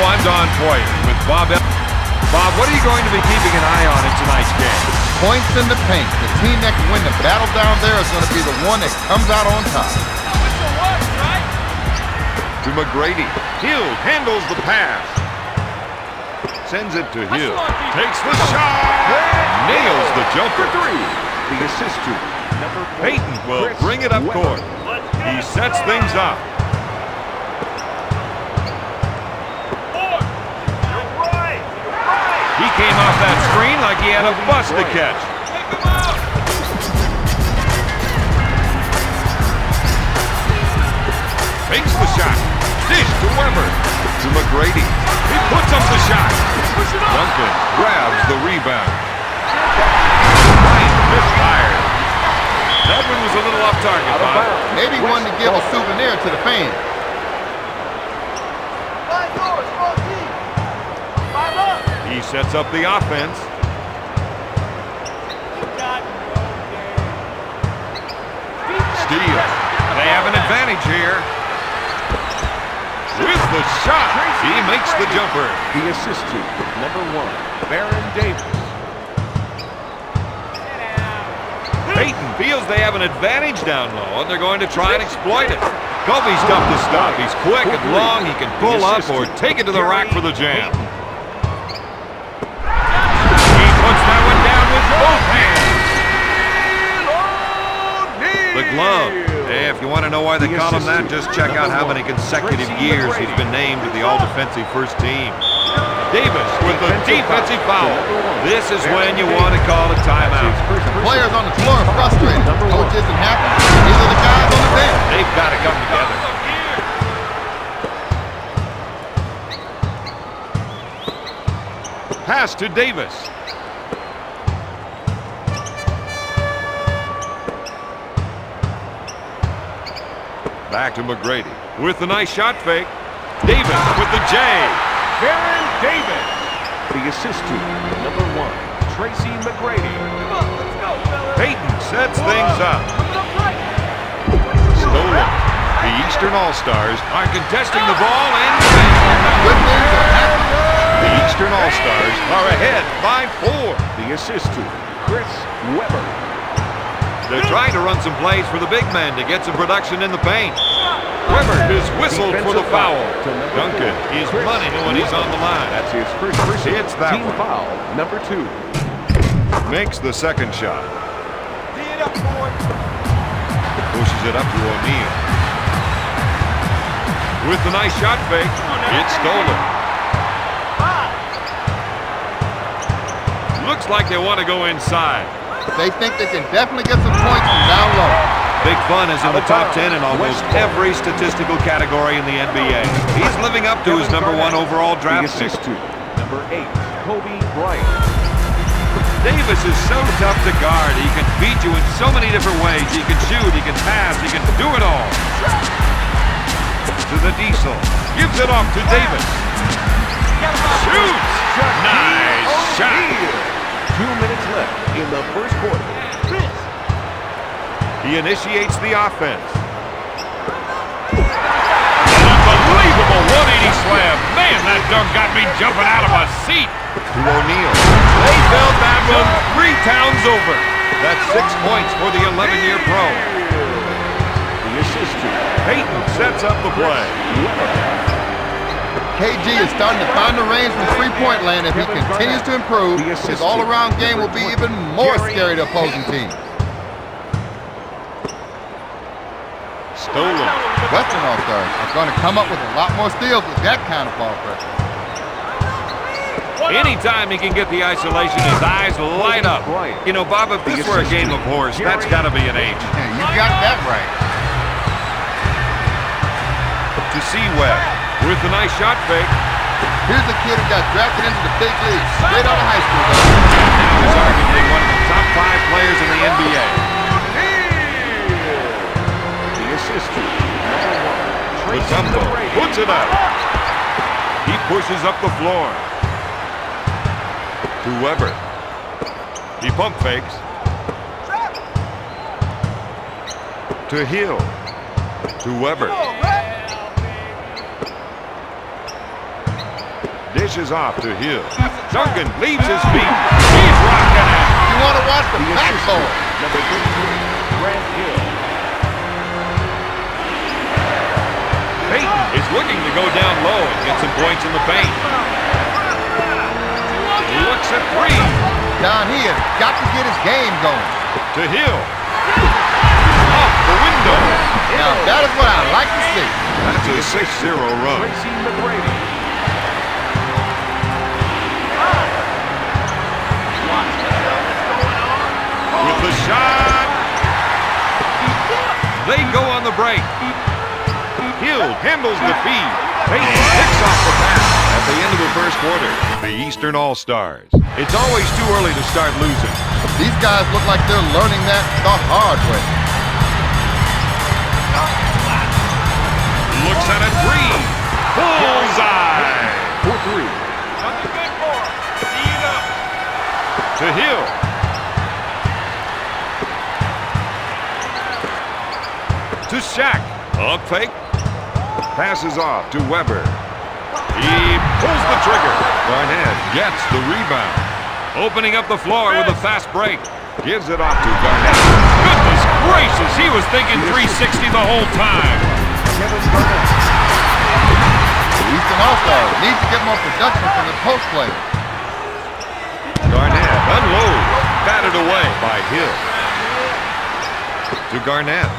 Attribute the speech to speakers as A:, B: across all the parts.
A: I'm Don for you with Bob. Bob, what are you going to be keeping an eye on in tonight's game?
B: Points in the paint. The team that can win the battle down there is going to be the one that comes out on top.
A: To McGrady. Hill handles the pass. Sends it to Hill. Takes the shot. Nails the jumper.
C: The assist to number 4.
A: Peyton will bring it up court. He sets things up. He came off that screen like he had a bus to catch. Fakes the shot. Dish to Weber. To McGrady. He puts up the shot. Duncan grabs the rebound. Bryant misfired. That one was a little off target, Bob.
B: Maybe one to give a souvenir to the fans.
A: He sets up the offense. Steele. They have an advantage here. With the shot, he makes the jumper.
C: The assist to number 1, Baron Davis.
A: Peyton feels they have an advantage down low, and they're going to try and exploit it. Kobe's tough to stop. He's quick and long. He can pull up or take it to the rack for the jam. He puts that one down with both hands. The glove. Hey, if you want to know why they call him that, just check out how many consecutive years he's been named to the all-defensive first team. Davis with the defensive foul. This is when you want to call a timeout.
B: Players on the floor are frustrated. Coach isn't happy. These are the guys on the bench.
A: They've got to come together. Pass to Davis. Back to McGrady with the nice shot fake. Davis with the J.
C: Baron Davis. The assist to number 1, Tracy McGrady.
A: Peyton sets things up. Stolen. The Eastern All-Stars are contesting the ball and
B: Good things are happening.
A: the Eastern All-Stars are ahead by 4.
C: The assist to Chris Weber.
A: They're trying to run some plays for the big men to get some production in the paint. Weber is whistled for the foul. Duncan is money when he's on the line.
C: That's his first
A: Hits that
C: team
A: one.
C: foul, number 2.
A: Makes the second shot. Pushes it up to O'Neal. With the nice shot fake, it's stolen. Looks like they want to go inside.
B: They think they can definitely get some points from down low.
A: Big Fun is in the top 10 in almost every statistical category in the NBA. He's living up to his number 1 overall draft pick.
C: The assist to number 8, Kobe Bryant.
A: Davis is so tough to guard. He can beat you in so many different ways. He can shoot, he can pass, he can do it all. To the Diesel. Gives it off to Davis. Shoots! Nice shot!
C: 2 minutes left in the first quarter.
A: He initiates the offense. An unbelievable 180 slam. Man, that dunk got me jumping out of my seat. To O'Neal. They felt that one 3 towns over. That's 6 points for the 11-year pro.
C: The assist to
A: Peyton sets up the play.
B: KG is starting to find the range from three-point land. If he continues to improve, his all-around game will be even more scary to opposing teams.
A: Stolen.
B: Western All-Stars are going to come up with a lot more steals with that kind of ball pressure.
A: Anytime he can get the isolation, his eyes light up. You know, Bob, if this were a game of horse, that's got to be an H.
B: Yeah, you got that right.
A: To C-Web with the nice shot fake.
B: Here's a kid who got drafted into the big league straight out of high school.
A: Now he's arguably one of the top 5 players in the NBA.
C: the assist to
A: Mutombo puts it up. He pushes up the floor. To Weber. He pump fakes. To Hill. To Weber. Dishes off to Hill. Duncan leaves his feet. He's rocking it.
B: You want to watch the backbone.
C: Number 13, Grant Hill.
A: Peyton is looking to go down low and get some points in the paint. He looks at three.
B: Down here, got to get his game going.
A: To Hill. Off the window.
B: Now that is what I like to see.
A: That's a 6-0 run.
C: Tracy McGrady.
A: With the shot. They go on the break. Hill handles the feed. Peyton picks off the pass at the end of the first quarter. The Eastern All-Stars. It's always too early to start losing.
B: These guys look like they're learning that the hard way.
A: Looks at a three. Bullseye.
C: For three.
A: Something good for him. Tee it up. To Hill. To Shaq. Up fake. Passes off to Weber. He pulls the trigger. Garnett gets the rebound. Opening up the floor with a fast break. Gives it off to Garnett. Goodness gracious, he was thinking 360 the whole time.
C: Kevin Garnett.
B: The Eastern All-Stars need to get more production from the post play.
A: Garnett unloads. Batted away by Hill. To Garnett.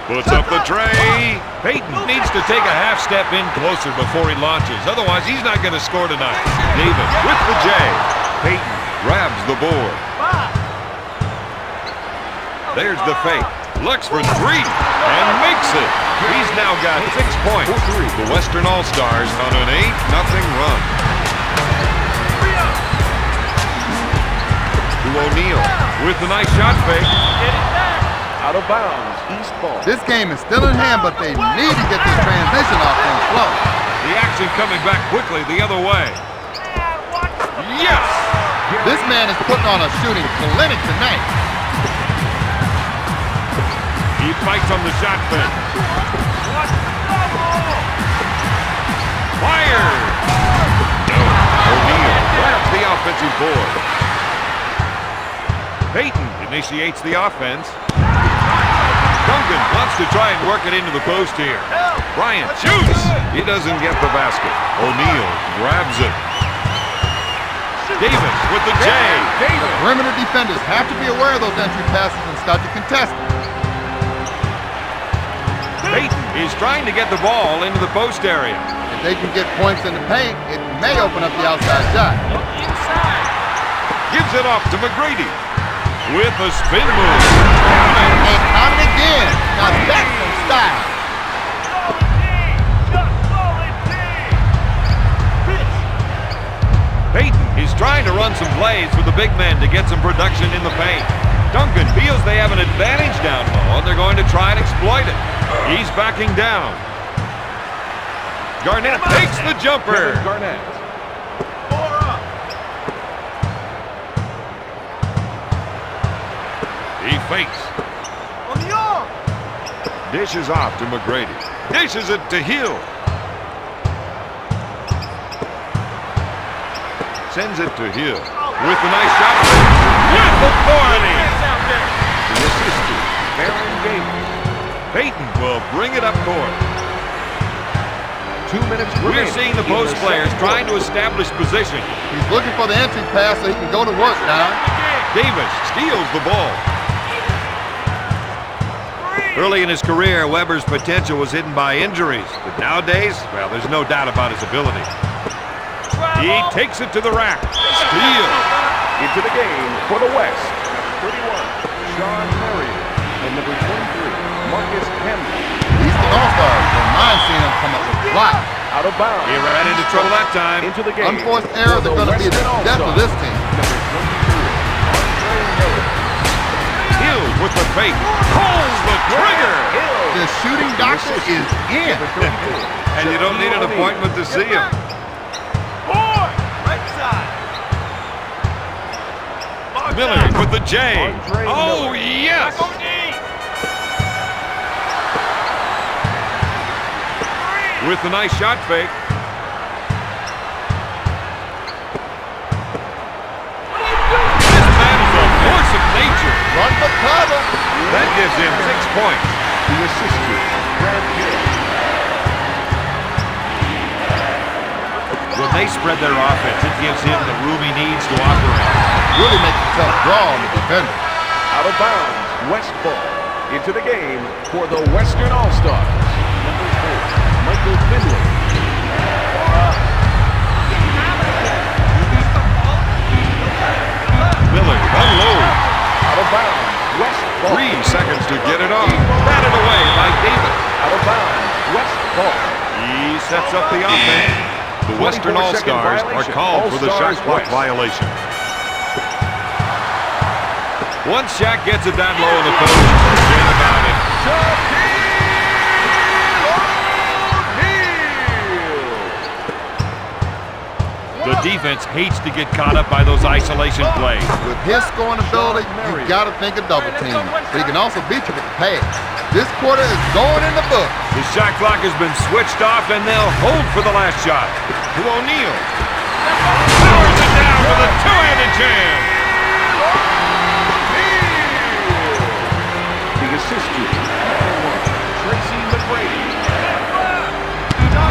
A: Puts up the tray. Peyton needs to take a half step in closer before he launches. Otherwise, he's not going to score tonight. Davis with the J. Peyton grabs the board. There's the fake. Looks for three and makes it. He's now got 6 points. The Western All-Stars on an 8-0 run. To O'Neal with the nice shot fake.
C: Out of bounds, East ball.
B: This game is still in hand, but they need to get this transition offense flow.
A: The action coming back quickly the other way. Yes!
B: This man is putting on a shooting clinic tonight.
A: He fights on the shot fake. Fire! No. O'Neal grabs the offensive board. Peyton initiates the offense. Duncan wants to try and work it into the post here. Bryant shoots. He doesn't get the basket. O'Neal grabs it. Davis with the J.
B: The perimeter defenders have to be aware of those entry passes and start to contest them.
A: Peyton is trying to get the ball into the post area.
B: If they can get points in the paint, it may open up the outside shot.
A: Gives it off to McGrady with a spin move.
B: And count it again. Now that's some style.
A: Peyton is trying to run some plays for the big men to get some production in the paint. Duncan feels they have an advantage down low, and they're going to try and exploit it. He's backing down. Garnett takes the jumper.
C: Garnett.
A: He fakes. Dishes off to McGrady. Dishes it to Hill. Sends it to Hill with a nice shot. With authority. The assistant, Baron Gamecube. Peyton will bring it up court.
C: 2 minutes
A: We're
C: remaining
A: seeing the
C: in
A: post players
C: second
A: trying to
C: quarter.
A: establish position.
B: He's looking for the entry pass so he can go to work now.
A: Davis steals the ball. Early in his career, Weber's potential was hidden by injuries. But nowadays, well, there's no doubt about his ability. He takes it to the rack. Steal.
C: Into the game for the West. 31, Sean Marion. And number 23, Marcus Camden.
B: These All-Stars don't mind seeing them come up with blocks.
C: Out of bounds.
A: He ran into trouble that time.
C: Into the game.
B: Unforced errors are going to be the death of this team.
C: Number 23, Andre Miller.
A: Hill with the fake. Pulls the trigger.
B: The shooting doctor is in.
A: And you don't need an appointment to see him. Miller with the J. Oh, yes. With the nice shot fake.
B: One but cover.
A: That gives him 6 points.
C: The assist to Brad Hill.
A: When they spread their offense, it gives him the room he needs to operate.
B: Really makes a tough draw on the defender.
C: Out of bounds, West ball. Into the game for the Western All-Stars. Number 4, Michael Finley.
A: Miller unloads.
C: Out of bounds, West ball.
A: 3 seconds to get it off. Batted away by Davis.
C: Out of bounds, West ball.
A: He sets up the offense. The Western
C: 24-second
A: All-Stars are
C: violation.
A: called for the shot
C: All-Stars
A: clock
C: West.
A: violation. Once Shaq gets it down low in the post, forget about it. The defense hates to get caught up by those isolation plays.
B: With his scoring ability, you got to think a double team. But he can also beat you with the pass. This quarter is going in the book.
A: The shot clock has been switched off, and they'll hold for the last shot. To O'Neal. Powers it down with a two-handed jam.
C: The assist to number 1, Tracy McGrady.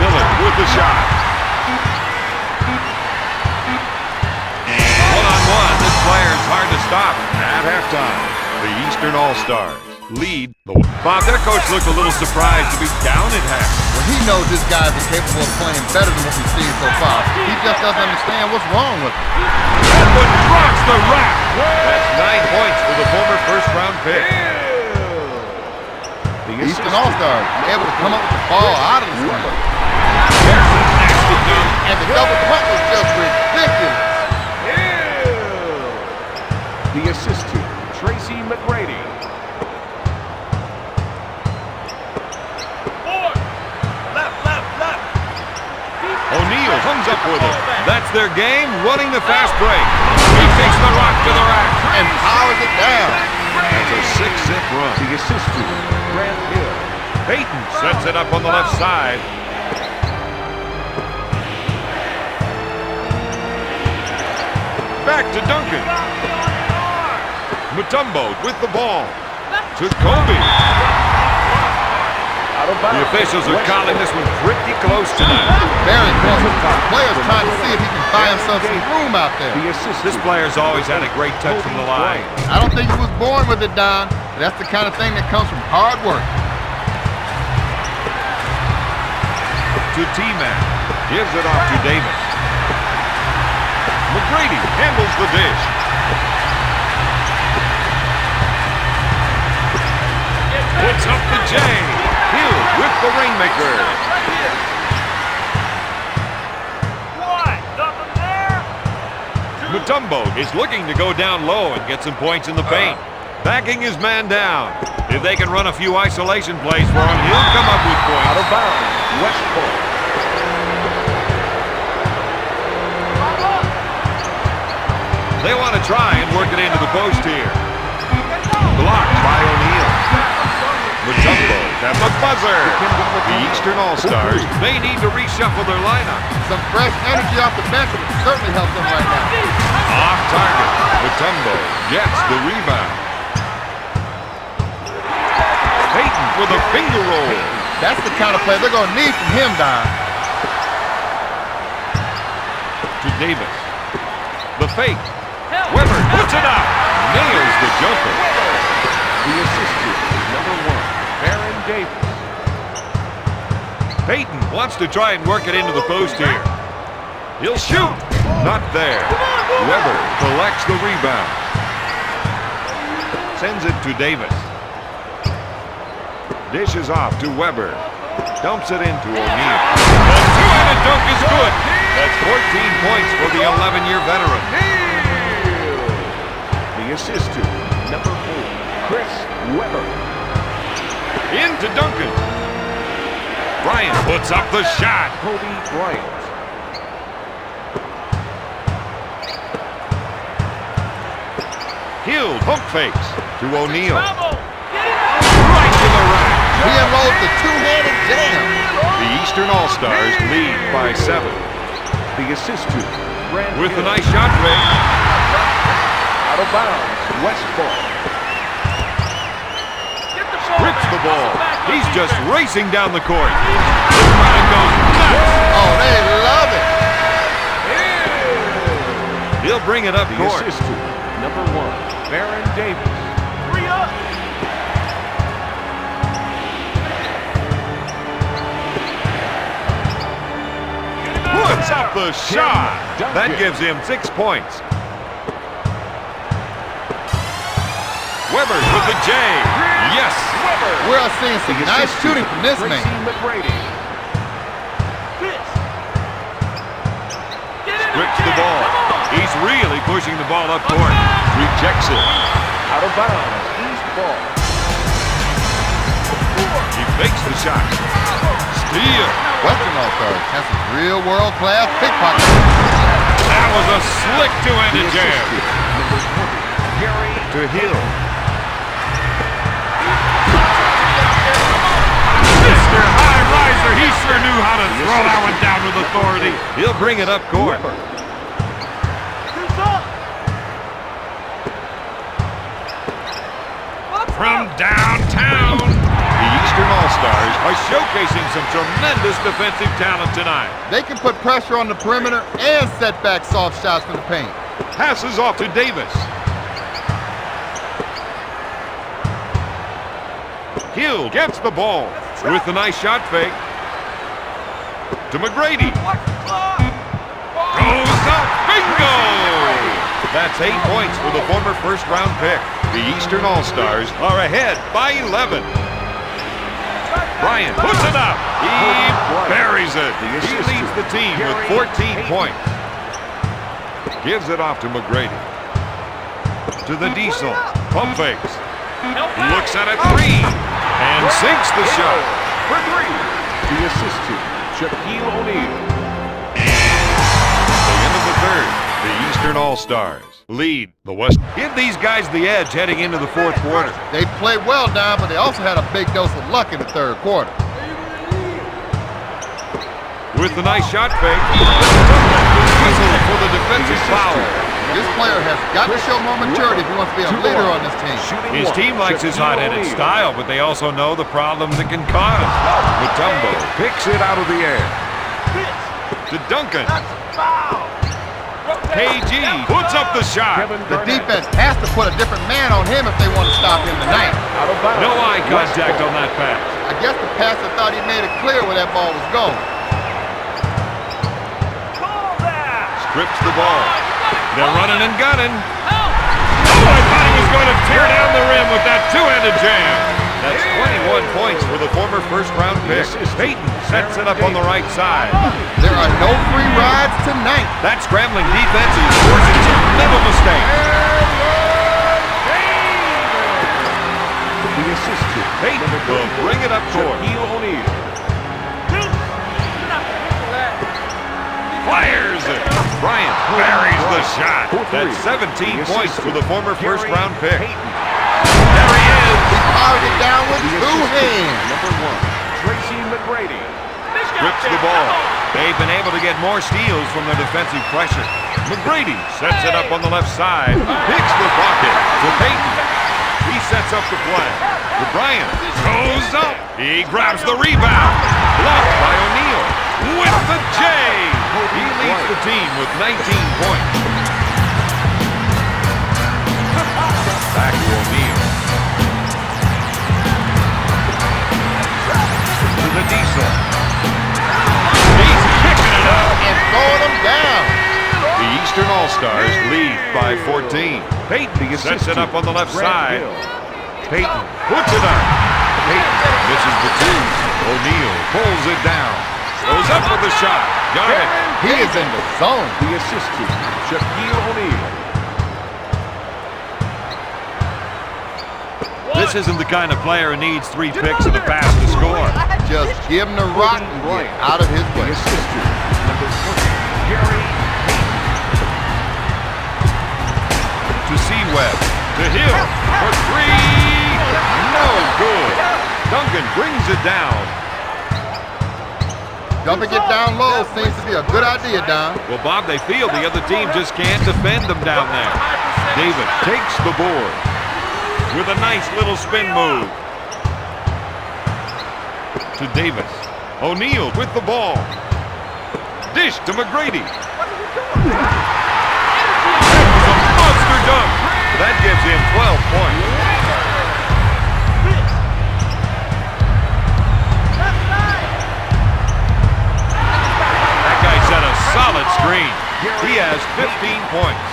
A: Miller with the shot. One-on-one, this player is hard to stop at halftime. The Eastern All-Stars lead. Bob, their coach looked a little surprised to be down at half.
B: Well, he knows this guy is capable of playing better than what we've seen so far. He just doesn't understand what's wrong with him.
A: That one rocks the rack. That's 9 points for the former first-round pick.
C: The
B: Eastern All-Stars able to come up with the ball out of the screen.
A: Nasty dunk.
B: And the double punt was just ridiculous.
C: The assist to Tracy McGrady.
A: O'Neal comes up with it. That's their game, running the fast break. He takes the rock to the rack
B: And powers it down.
A: That's a 6-zip run.
C: The assist to Brad Hill.
A: Payton sets it up on the left side. Back to Duncan. Mutombo with the ball. To Kobe.
C: Out of bounds.
A: The officials are calling this one pretty close tonight.
B: Very close. The player's trying to see if he can buy himself some room out there.
C: The assist
A: This player's always had a great touch from the line.
B: I don't think he was born with it, Don. But that's the kind of thing that comes from hard work.
A: To T-Man. Gives it off to Davis. McGrady handles the dish. Puts up the J. Hill with the rainmaker. Mutombo is looking to go down low and get some points in the paint. Backing his man down. If they can run a few isolation plays for him, he'll come up with points.
C: Out of bounds. West ball.
A: They want to try and work it into the post here. Blocked by O'Neal. Mutombo at the buzzer. The Eastern All-Stars may need to reshuffle their lineup.
B: Some fresh energy off the bench would certainly help them right now.
A: Off target. Mutombo gets the rebound. Payton with a finger roll.
B: That's the kind of play they're going to need from him, Don.
A: To Davis. The fake. Weber puts it up. Nails the jumper.
C: The assist to number 1, Baron Davis.
A: Payton wants to try and work it into the post here. He'll shoot. Not there. Weber collects the rebound. Sends it to Davis. Dishes off to Weber. Dumps it into O'Neal. The two-handed dunk is good. That's 14 points for the 11-year veteran.
C: The assist to number 4, Chris Weber.
A: Into Duncan. Bryant puts up the shot.
C: Kobe Bryant.
A: Hill pump fakes to O'Neal. Right to the rack.
B: He unloads the two-handed jam.
A: The Eastern All-Stars lead by 7.
C: The assist to Brad
A: With
C: Hill.
A: a nice shot fake.
C: Out of bounds. West ball.
A: the ball. He's just racing down the court. The crowd goes nuts.
B: Oh, they love it.
A: He'll bring it up
C: The
A: court.
C: assist to number 1, Baron Davis. 3 up.
A: Puts up the shot. That gives him 6 points. Weber's with the J. Yes.
B: We're seeing some nice shooting from this man.
A: Strips the ball. He's really pushing the ball up court. Rejects it.
C: Out of bounds. East ball.
A: He fakes the shot. Steal.
B: Western All-Stars has some real world-class pickpockets.
A: That was a slick two-handed jam.
C: Number 20, Gary
A: To Hill. Mr. High Riser, he sure knew how to throw that one down with authority. He'll bring it up court. From downtown, the Eastern All-Stars are showcasing some tremendous defensive talent tonight.
B: They can put pressure on the perimeter and set back soft shots from the paint.
A: Passes off to Davis. Hill gets the ball with a nice shot fake. To McGrady. Goes up. Bingo! That's 8 points for the former first-round pick. The Eastern All-Stars are ahead by 11. Bryant puts it up. He buries it. He leads the team with 14 points. Gives it off to McGrady. To the Diesel. Pump fakes. Looks at a three. And sinks the shot.
C: for 3. The assist to Shaquille O'Neal.
A: The end of the third. The Eastern All-Stars lead the West. Give these guys the edge heading into the fourth quarter.
B: They played well, Don, but they also had a big dose of luck in the third quarter.
A: With the nice shot fake. Whistle for the defensive foul.
B: This player has got to show more maturity if he wants to be a leader on this team.
A: His team likes his hot-headed style, but they also know the problems it can cause. Mutombo picks it out of the air. To Duncan. KG puts up the shot.
B: The defense has to put a different man on him if they want to stop him tonight.
A: No eye contact on that pass.
B: I guess the passer thought he made it clear where that ball was going.
A: Strips the ball. They're running and gunning. Oh, I thought he was going to tear down the rim with that two-handed jam. That's 21 points for the former first-round pick. Peyton sets it up on the right side.
B: There are no free rides tonight.
A: That scrambling defense is forcing some mental mistakes.
C: The assist to
A: Peyton will bring it up court.
C: Shaquille O'Neal.
A: Fires it. Bryant buries the shot. That's 17 points for the former first-round pick. There he is.
B: He powered it down with two hands.
C: Number 1, Tracy McGrady.
A: Strips the ball. They've been able to get more steals from their defensive pressure. McGrady sets it up on the left side. Picks the bucket to Peyton. He sets up the play. To Bryant. Goes up. He grabs the rebound. Blocked by O'Neal. With the J. He leads the team with 19 points. Back to O'Neal. To the Diesel. He's picking it up.
B: And throwing them down.
A: The Eastern All-Stars lead by 14. Peyton sets it up on the left side. Peyton puts it up. Peyton misses the two. O'Neal pulls it down. Goes up with the shot. Got it.
B: He is in the zone.
C: The assist to Shaquille O'Neal.
A: This isn't the kind of player who needs 3 picks and a pass to score.
B: Just give him the rock and get out of his way.
C: The assist to number 20, Gary.
A: To Seaweb. To Hill. For 3. No good. Duncan brings it down.
B: Dumping it down low seems to be a good idea, Don.
A: Well, Bob, they feel the other team just can't defend them down there. David takes the board with a nice little spin move. to Davis. O'Neal with the ball. Dish to McGrady. That was a monster dunk. That gives him 12 points. That guy set a solid screen. He has 15 points.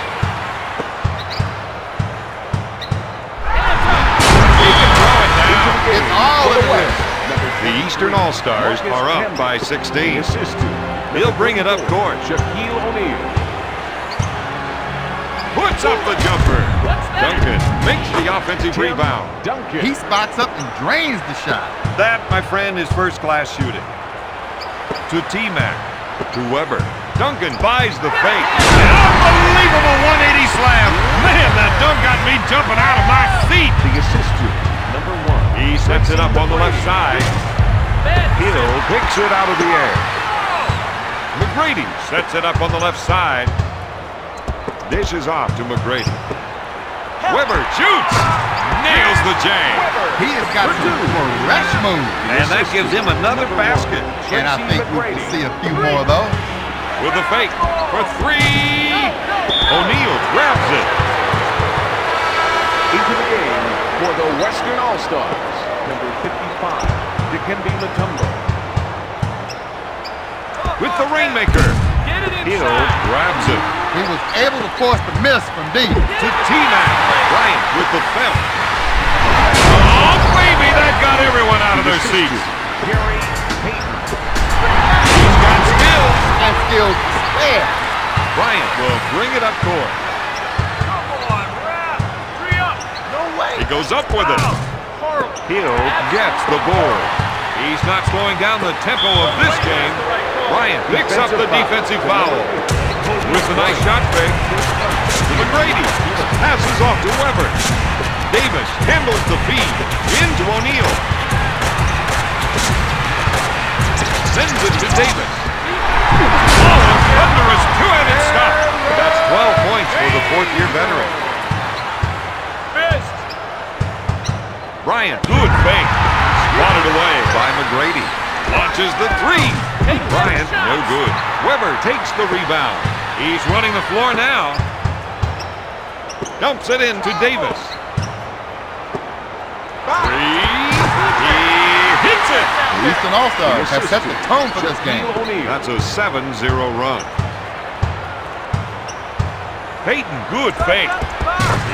A: He can throw it down.
B: It's all in the West.
A: The Eastern All-Stars are up by 16. He'll bring it up court.
C: Shaquille O'Neal.
A: Puts up the jumper. Duncan makes the offensive rebound.
C: Duncan.
B: He spots up and drains the shot.
A: That, my friend, is first-class shooting. To T-Mac. To Weber. Duncan buys the fake. Unbelievable 180 slam. Man, that dunk got me jumping out of my seat.
C: The assistant, number 1.
A: He sets it up on the left side. Hill picks it out of the air. McGrady sets it up on the left side. Dishes off to McGrady. Weber shoots. Nails the jam.
B: He has got some fresh moves.
A: And that gives him another basket.
B: And I think we will see a few more of those.
A: With a fake for 3. O'Neal grabs it.
C: Into the game for the Western All-Stars, number 55, Dikembe Mutombo.
A: With the Rainmaker. Hill grabs it.
B: He was able to force the miss from deep.
A: To T-Mac. Bryant with the felt. Oh, baby, that got everyone out of their seats.
C: Gary Payton.
A: He's got skills.
B: And skills to spare.
A: Bryant will bring it up court. He goes up with it. Hill gets the board. He's not slowing down the tempo of this game. Bryant picks up the defensive foul. With a nice shot fake. To McGrady. Passes off to Weber. Davis handles the feed. Into O'Neal. Sends it to Davis. Oh, a thunderous two-handed stop. That's 12 points for the fourth-year veteran. Bryant, good fake. Swatted away by McGrady. Launches the 3. Bryant, no good. Weber takes the rebound. He's running the floor now. Dumps it in to Davis. 3. He hits it.
B: The Eastern All-Stars have set the tone for this game.
A: That's a 7-0 run. Payton, good fake.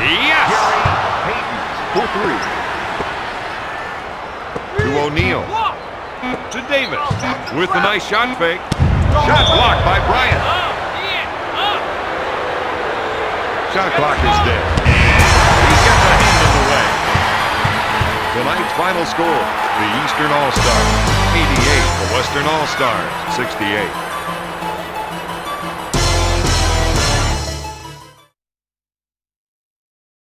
A: Yes!
C: Payton for 3.
A: To O'Neal. To Davis. With a nice shot fake. Shot blocked by Bryant. Shot clock is dead. He gets a hand in the way. Tonight's final score, the Eastern All-Stars 88, the Western All-Stars 68.